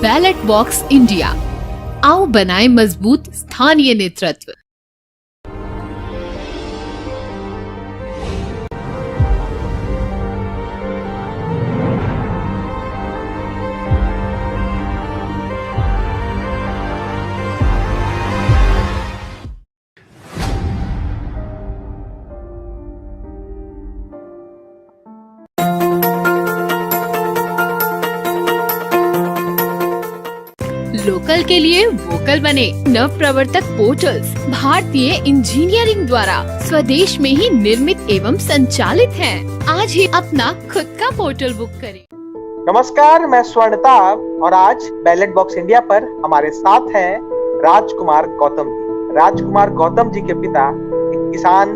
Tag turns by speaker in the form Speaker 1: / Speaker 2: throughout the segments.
Speaker 1: Ballot box India, आओ बनाएं मजबूत स्थानीय नेतृत्व। लोकल के लिए वोकल बने। नव प्रवर्तक पोर्टल्स भारतीय इंजीनियरिंग द्वारा स्वदेश में ही निर्मित एवं संचालित हैं। आज ही अपना खुद का पोर्टल बुक करें।
Speaker 2: नमस्कार, मैं स्वर्णताप और आज बैलेट बॉक्स इंडिया पर हमारे साथ हैं राजकुमार गौतम जी। राजकुमार गौतम जी के पिता एक किसान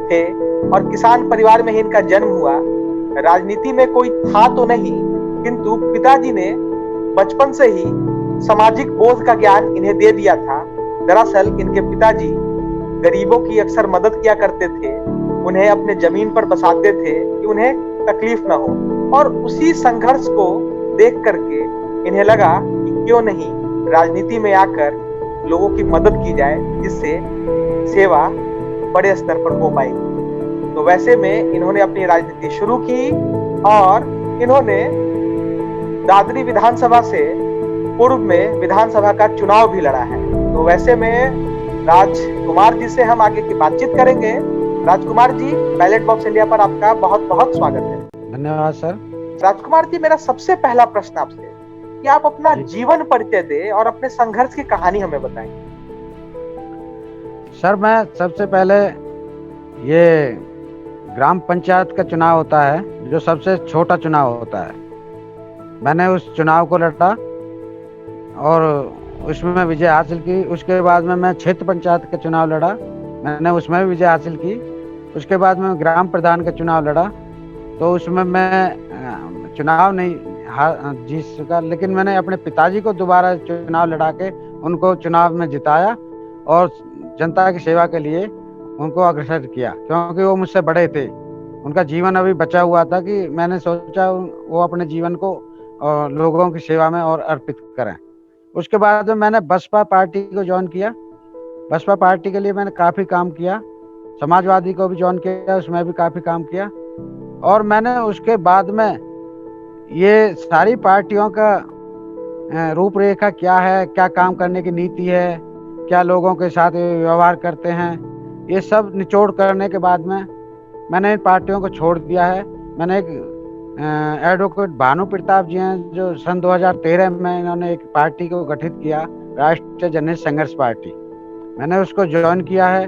Speaker 2: थे और किसान परिवार में ही इनका जन्म हुआ। राजनीति में कोई था तो नहीं, किंतु पिताजी ने बचपन से ही सामाजिक बोध का ज्ञान इन्हें दे दिया था। दरअसल इनके पिताजी गरीबों की अक्सर मदद किया करते थे, उन्हें अपने जमीन पर बसाते थे कि उन्हें तकलीफ ना हो। और उसी संघर्ष को देख करके इन्हें लगा कि क्यों नहीं राजनीति में आकर लोगों की मदद की जाए, जिससे सेवा बड़े स्तर पर हो पाएगी। तो वैसे में इन्होंने अपनी राजनीति शुरू की और इन्होंने दादरी विधानसभा से पूर्व में विधानसभा का चुनाव भी लड़ा है। तो वैसे में राजकुमार जी से हम आगे की बातचीत करेंगे। Rajkumar ji, ballot box India पर आपका बहुत बहुत स्वागत है।
Speaker 3: धन्यवाद सर।
Speaker 2: राजकुमार जी, मेरा सबसे पहला प्रश्न आपसे कि आप अपना जीवन परिचय दें और अपने संघर्ष की कहानी हमें बताएं।
Speaker 3: सर, मैं सबसे पहले ये ग्राम पंचायत का चुनाव होता है जो सबसे छोटा चुनाव होता है, मैंने उस चुनाव को लड़ा और उसमें विजय हासिल की। उसके बाद में मैं क्षेत्र पंचायत का चुनाव लड़ा, मैंने उसमें भी विजय हासिल की। उसके बाद में ग्राम प्रधान का चुनाव लड़ा, तो उसमें मैं चुनाव नहीं जीत सका, लेकिन मैंने अपने पिताजी को दोबारा चुनाव लड़ा के उनको चुनाव में जिताया और जनता की सेवा के लिए उनको अग्रसर किया, क्योंकि वो मुझसे बड़े थे। उनका जीवन अभी बचा हुआ था कि मैंने सोचा वो अपने जीवन को लोगों की सेवा में और अर्पित करें। उसके बाद में मैंने बसपा पार्टी को ज्वाइन किया। बसपा पार्टी के लिए मैंने काफ़ी काम किया। समाजवादी को भी ज्वाइन किया, उसमें भी काफ़ी काम किया। और मैंने उसके बाद में ये सारी पार्टियों का रूपरेखा क्या है, क्या काम करने की नीति है, क्या लोगों के साथ व्यवहार करते हैं, ये सब निचोड़ करने के बाद में मैंने इन पार्टियों को छोड़ दिया है। मैंने एक एडवोकेट भानु प्रताप जी हैं जो सन 2013 में इन्होंने एक पार्टी को गठित किया, राष्ट्रीय जनहित संघर्ष पार्टी। मैंने उसको ज्वाइन किया है,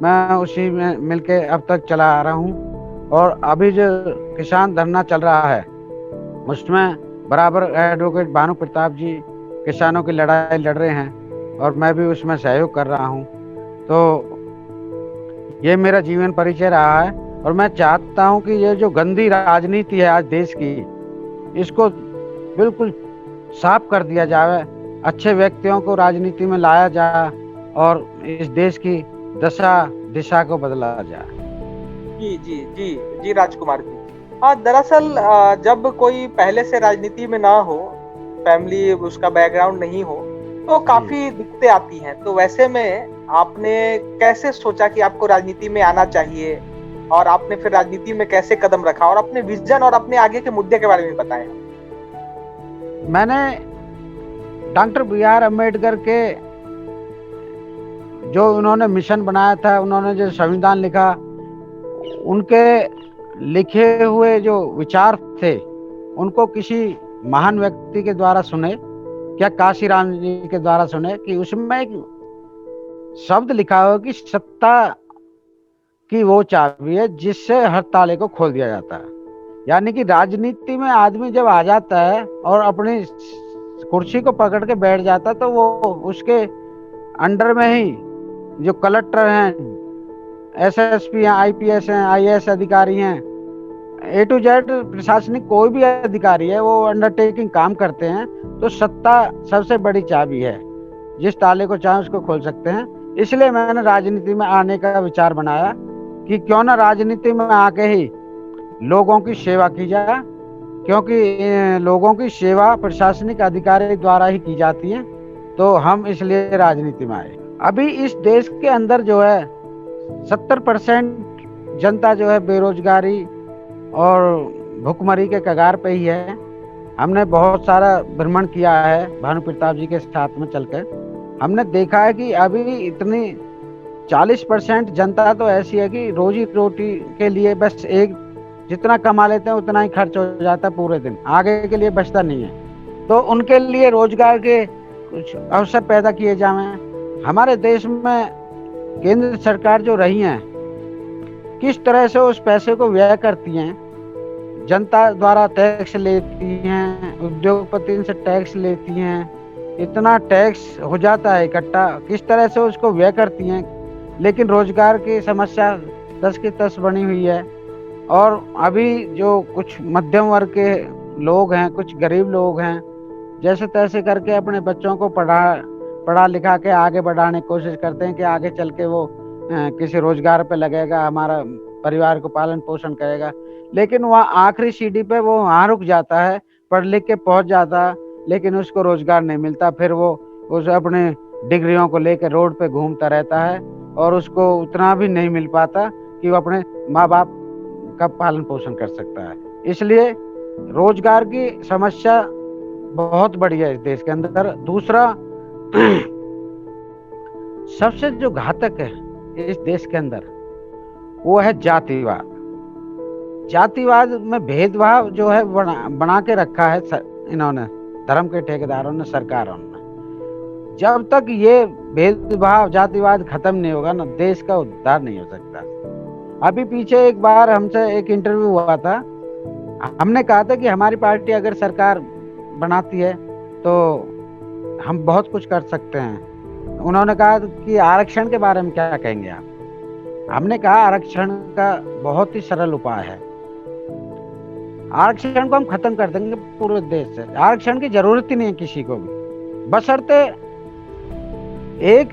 Speaker 3: मैं उसी में मिलके अब तक चला आ रहा हूँ। और अभी जो किसान धरना चल रहा है उसमें बराबर एडवोकेट भानु प्रताप जी किसानों की लड़ाई लड़ रहे हैं और मैं भी उसमें सहयोग कर रहा हूँ। तो ये मेरा जीवन परिचय रहा है और मैं चाहता हूं कि ये जो गंदी राजनीति है आज देश की, इसको बिल्कुल साफ कर दिया जाए, अच्छे व्यक्तियों को राजनीति में लाया जाए और इस देश की दशा दिशा को बदला जाए।
Speaker 2: जी जी जी जी राजकुमार जी, हाँ, दरअसल जब कोई पहले से राजनीति में ना हो, फैमिली उसका बैकग्राउंड नहीं हो, तो काफी दिक्कतें आती हैं। तो वैसे में आपने कैसे सोचा कि आपको राजनीति में आना चाहिए और आपने फिर राजनीति में कैसे कदम रखा और अपने विजन और अपने आगे के मुद्दे के बारे में बताएं।
Speaker 3: मैंने डॉक्टर BR अम्बेडकर के जो उन्होंने मिशन बनाया था, उन्होंने जो संविधान लिखा, उनके लिखे हुए जो विचार थे उनको किसी महान व्यक्ति के द्वारा सुने, क्या काशीराम जी के द्वारा सुने, कि उसमें एक शब्द लिखा हो कि सत्ता कि वो चाबी है जिससे हर ताले को खोल दिया जाता है। यानी कि राजनीति में आदमी जब आ जाता है और अपनी कुर्सी को पकड़ के बैठ जाता है, तो वो उसके अंडर में ही जो कलेक्टर हैं, SSP हैं, IPS हैं, IAS अधिकारी हैं, A to Z प्रशासनिक कोई भी अधिकारी है, वो अंडरटेकिंग काम करते हैं। तो सत्ता सबसे बड़ी चाबी है, जिस ताले को चाहे उसको खोल सकते हैं। इसलिए मैंने राजनीति में आने का विचार बनाया कि क्यों ना राजनीति में आके ही लोगों की सेवा की जाए क्योंकि लोगों की सेवा प्रशासनिक अधिकारी द्वारा ही की जाती है, तो हम इसलिए राजनीति में आए। अभी इस देश के अंदर जो है 70% जनता जो है बेरोजगारी और भुखमरी के कगार पे ही है। हमने बहुत सारा भ्रमण किया है भानु प्रताप जी के साथ में चलकर। हमने देखा है कि अभी इतनी 40% जनता तो ऐसी है कि रोजी रोटी के लिए बस एक जितना कमा लेते हैं उतना ही खर्च हो जाता है पूरे दिन, आगे के लिए बचता नहीं है। तो उनके लिए रोजगार के कुछ अवसर पैदा किए जाएं। हमारे देश में केंद्र सरकार जो रही है किस तरह से उस पैसे को व्यय करती हैं, जनता द्वारा टैक्स लेती हैं, उद्योगपति से टैक्स लेती हैं, इतना टैक्स हो जाता है इकट्ठा, किस तरह से उसको व्यय करती हैं। लेकिन रोजगार की समस्या 10 की 10 बनी हुई है। और अभी जो कुछ मध्यम वर्ग के लोग हैं, कुछ गरीब लोग हैं, जैसे तैसे करके अपने बच्चों को पढ़ा लिखा के आगे बढ़ाने की कोशिश करते हैं कि आगे चल के वो किसी रोजगार पे लगेगा, हमारा परिवार को पालन पोषण करेगा। लेकिन वहाँ आखिरी सीढ़ी पे वो वहाँ रुक जाता है, पढ़ लिख के पहुंच जाता है, लेकिन उसको रोजगार नहीं मिलता। फिर वो उस अपने डिग्रियों को लेकर रोड पे घूमता रहता है और उसको उतना भी नहीं मिल पाता कि वो अपने माँ बाप का पालन पोषण कर सकता है। इसलिए रोजगार की समस्या बहुत बड़ी है इस देश के अंदर। दूसरा सबसे जो घातक है इस देश के अंदर वो है जातिवाद। जातिवाद में भेदभाव जो है बना के रखा है इन्होंने, धर्म के ठेकेदारों ने, सरकारों ने। जब तक ये भेदभाव जातिवाद खत्म नहीं होगा ना, देश का उद्धार नहीं हो सकता। अभी पीछे एक बार हमसे एक इंटरव्यू हुआ था, हमने कहा था कि हमारी पार्टी अगर सरकार बनाती है तो हम बहुत कुछ कर सकते हैं। उन्होंने कहा कि आरक्षण के बारे में क्या कहेंगे आप? हमने कहा आरक्षण का बहुत ही सरल उपाय है, आरक्षण को हम खत्म कर देंगे पूरे देश से। आरक्षण की जरूरत ही नहीं है किसी को भी, बशर्ते एक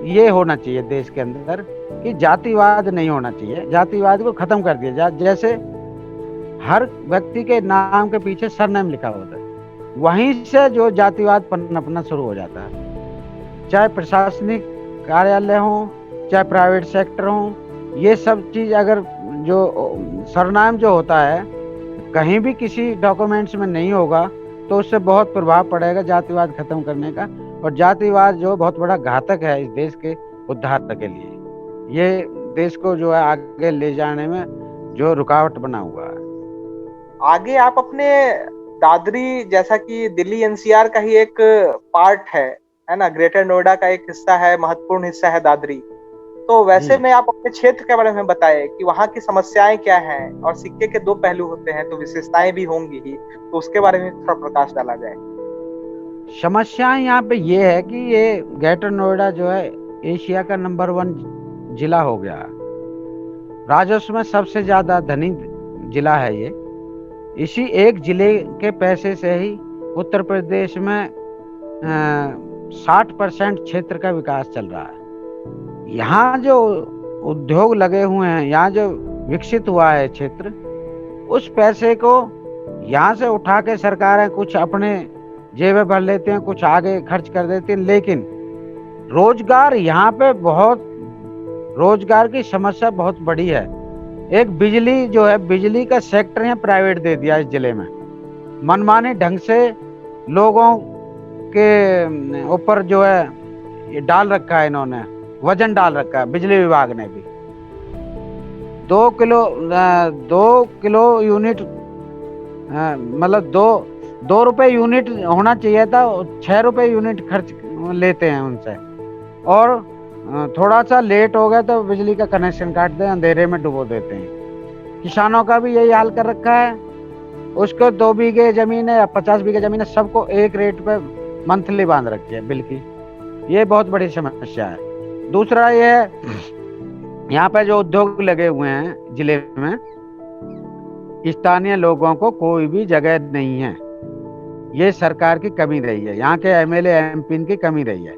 Speaker 3: ये होना चाहिए देश के अंदर कि जातिवाद नहीं होना चाहिए, जातिवाद को खत्म कर दिया जाए। जैसे हर व्यक्ति के नाम के पीछे सरनेम लिखा होता है, वहीं से जो जातिवाद पनपना शुरू हो जाता है। चाहे प्रशासनिक कार्यालय हो, चाहे प्राइवेट सेक्टर हो, ये सब चीज अगर जो सरनाम जो होता है कहीं भी किसी डॉक्यूमेंट्स में नहीं होगा तो उससे बहुत प्रभाव पड़ेगा जातिवाद खत्म करने का। और जातिवाद जो बहुत बड़ा घातक है इस देश के उद्धार के लिए, ये देश को जो है आगे ले जाने में जो रुकावट बना हुआ है।
Speaker 2: आगे आप अपने दादरी, जैसा कि दिल्ली एनसीआर का ही एक पार्ट है ना, ग्रेटर नोएडा का एक हिस्सा है, महत्वपूर्ण हिस्सा है दादरी। तो वैसे में आप अपने क्षेत्र के बारे में बताएं कि वहाँ की समस्याएं क्या हैं, और सिक्के के दो पहलू होते हैं तो विशेषताएं भी होंगी ही, तो उसके बारे में थोड़ा प्रकाश डाला जाए।
Speaker 3: समस्याएं यहाँ पे ये है कि ये ग्रेटर नोएडा जो है एशिया का नंबर 1 जिला हो गया, राजस्व में सबसे ज्यादा धनी जिला है ये। इसी एक जिले के पैसे से ही उत्तर प्रदेश में 60% क्षेत्र का विकास चल रहा है। यहाँ जो उद्योग लगे हुए हैं, यहाँ जो विकसित हुआ है क्षेत्र, उस पैसे को यहाँ से उठा के सरकारें कुछ अपने जेब में भर लेते हैं, कुछ आगे खर्च कर देते हैं। लेकिन रोजगार यहाँ पे बहुत, रोजगार की समस्या बहुत बड़ी है। एक बिजली जो है, बिजली का सेक्टर यहाँ प्राइवेट दे दिया इस जिले में, मनमाने ढंग से लोगों के ऊपर जो है ये डाल रखा है, इन्होंने वजन डाल रखा है बिजली विभाग ने भी। 2 किलो यूनिट, मतलब 2 रुपए यूनिट होना चाहिए था, 6 रुपए यूनिट खर्च लेते हैं उनसे। और थोड़ा सा लेट हो गया तो बिजली का कनेक्शन काट दे, अंधेरे में डुबो देते हैं। किसानों का भी यही हाल कर रखा है, उसको 2 बीघे जमीन है या 50 बीघे जमीन है, सबको एक रेट पे मंथली बांध रखी है बिल की। ये बहुत बड़ी समस्या है। दूसरा ये है, यहाँ पे जो उद्योग लगे हुए हैं जिले में, स्थानीय लोगों को कोई भी जगह नहीं है। ये सरकार की कमी रही है, यहाँ के एमएलए एमपी की कमी रही है।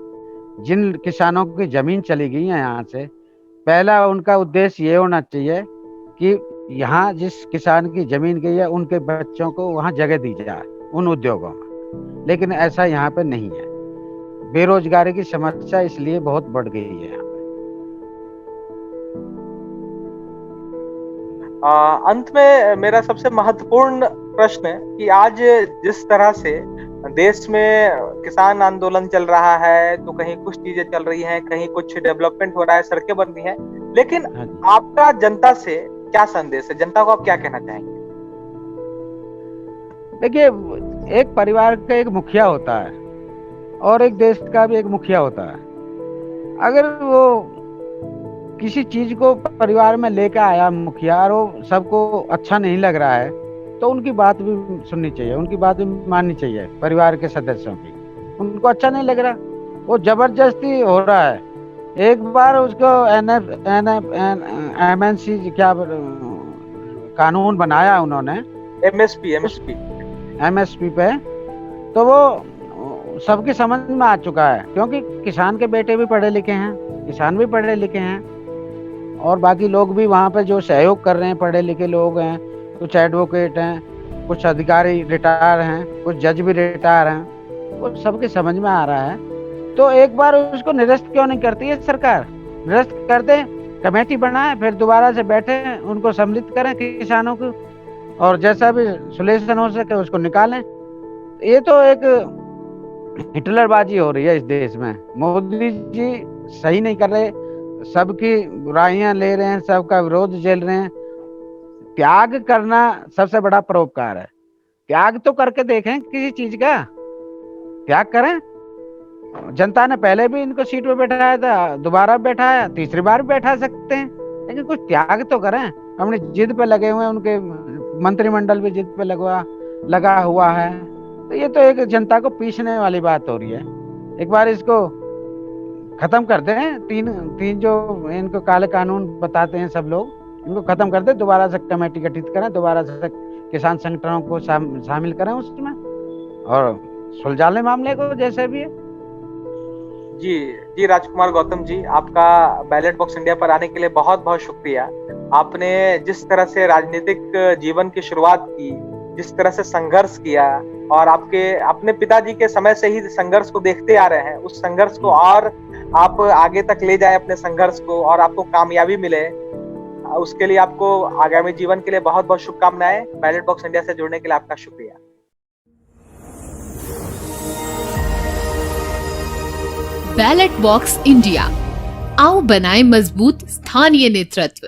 Speaker 3: जिन किसानों की जमीन चली गई है यहाँ से, पहला उनका उद्देश्य ये होना चाहिए कि यहाँ जिस किसान की जमीन गई है उनके बच्चों को वहाँ जगह दी जाए उन उद्योगों में, लेकिन ऐसा यहाँ पे नहीं है। बेरोजगारी की समस्या इसलिए बहुत बढ़ गई है यहाँ पे।
Speaker 2: अंत में मेरा सबसे महत्वपूर्ण प्रश्न है कि आज जिस तरह से देश में किसान आंदोलन चल रहा है, तो कहीं कुछ चीजें चल रही हैं, कहीं कुछ डेवलपमेंट हो रहा है, सड़कें बन रही हैं, लेकिन आपका जनता से क्या संदेश है? जनता को आप क्या कहना चाहेंगे?
Speaker 3: देखिए, एक परिवार का एक मुखिया होता है और एक देश का भी एक मुखिया होता है। अगर वो किसी चीज को परिवार में लेकर आया मुखिया और वो सबको अच्छा नहीं लग रहा है, तो उनकी बात भी सुननी चाहिए, उनकी बात भी माननी चाहिए परिवार के सदस्यों की। उनको अच्छा नहीं लग रहा, वो जबरदस्ती हो रहा है। एक बार उसको MNC क्या कानून बनाया उन्होंने, MSP पे, तो वो सबकी समझ में आ चुका है, क्योंकि किसान के बेटे भी पढ़े लिखे हैं, किसान भी पढ़े लिखे हैं, और बाकी लोग भी वहाँ पे जो सहयोग कर रहे हैं पढ़े लिखे लोग हैं, कुछ एडवोकेट हैं, कुछ अधिकारी रिटायर हैं, कुछ जज भी रिटायर हैं, वो सबके समझ में आ रहा है। तो एक बार उसको निरस्त क्यों नहीं करती है सरकार? निरस्त कर दे, कमेटी बनाए, फिर दोबारा से बैठे उनको सम्मिलित करें किसानों को, और जैसा भी सॉल्यूशन हो सके उसको निकालें। ये तो एक हिटलरबाजी हो रही है इस देश में। मोदी जी सही नहीं कर रहे, सबकी बुराइयां ले रहे हैं, सबका विरोध झेल रहे हैं। त्याग करना सबसे बड़ा परोपकार है। त्याग तो करके देखें, किसी चीज का त्याग करें। जनता ने पहले भी इनको सीट पे बैठाया था, दोबारा बैठाया, तीसरी बार भी बैठा सकते हैं, लेकिन कुछ त्याग तो करें। हमने जिद पे लगे हुए हैं, उनके मंत्रिमंडल भी जिद पे लगा हुआ है, तो ये तो एक जनता को पीसने वाली बात हो रही है। एक बार इसको खत्म कर दें। तीन जो इनको काले कानून बताते हैं सब लोग, इनको खत्म कर दें, दोबारा से कमेटी गठित करें, दोबारा से किसान संगठनों को शामिल करें उसमें, और सुलझा लें मामले को जैसे भी है।
Speaker 2: जी राजकुमार गौतम जी, आपका बैलेट बॉक्स इंडिया पर आने के लिए बहुत बहुत शुक्रिया। आपने जिस तरह से राजनीतिक जीवन की शुरुआत की, जिस तरह से संघर्ष किया, और आपके अपने पिताजी के समय से ही संघर्ष को देखते आ रहे हैं, उस संघर्ष को और आप आगे तक ले जाए अपने संघर्ष को, और आपको कामयाबी मिले, उसके लिए आपको आगामी जीवन के लिए बहुत बहुत शुभकामनाएं। बैलेट बॉक्स इंडिया से जुड़ने के लिए आपका शुक्रिया।
Speaker 1: बैलेट बॉक्स इंडिया, आओ बनाएं मजबूत स्थानीय नेतृत्व।